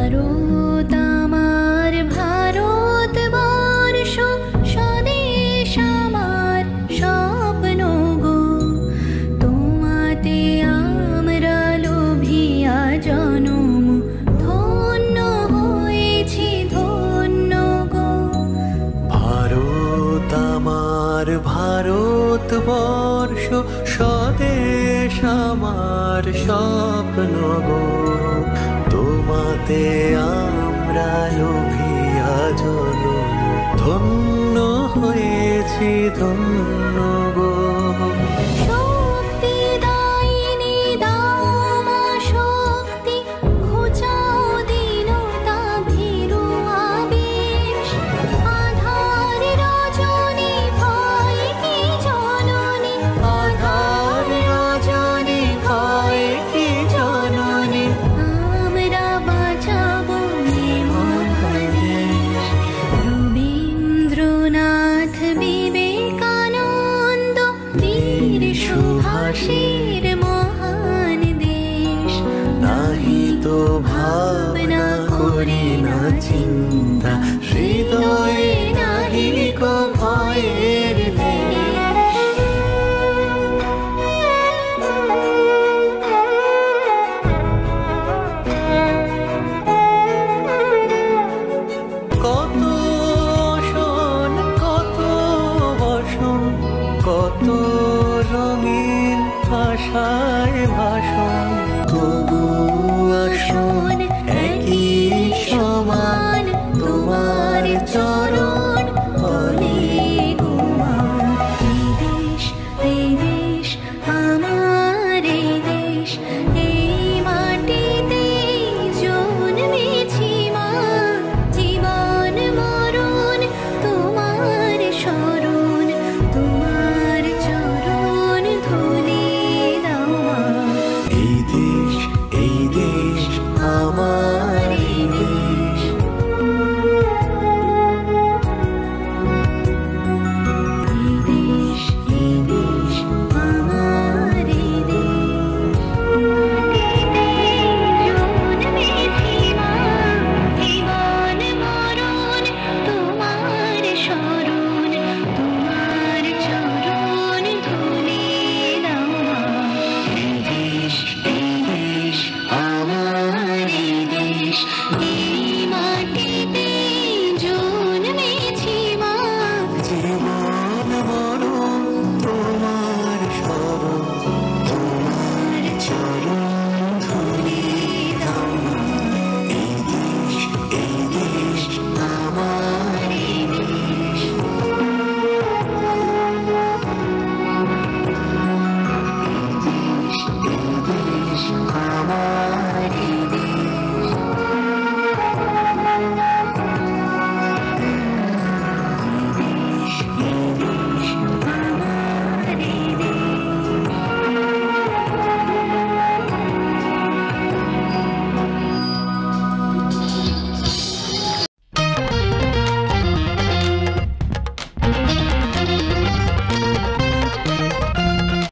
ভারত আমার ভারতবর্ষ, স্বদেশ আমার স্বপ্ন গো। তোমাতে আমরা লোভিয়া জনম, ধন্য হয়েছি ধন্য গো। ভারত আমার ভারতবর্ষ, স্বদেশ আমার স্বপ্ন গো। তোমাতে আমরা লোভিয়া জনম, ধন্য হয়েছি ধন্য গো। শক্তি দায়িনী দাও মা শক্তি, ঘুচাও দীনতা ভীরু আবেশ। আধার রজনী ভয় কি জননী, আধার রজনী ভয় কি জননী, আমরা বাঁচাবো এ মহাদেশ। রবীন্দ্রনাথ বিবেকানন্দ বীর সুভাষের মহান দেশ। নাহি তো ভাবনা করি না চিন্তা, হৃদয়ে নাহি কো ভয়ের লেশ। কত অসন কত বসন, কত রঙিন ভাষায় ভাষণ, তবু আসন একই সমান তোমার চরণ বলে গুমান। এই দেশ এই দেশ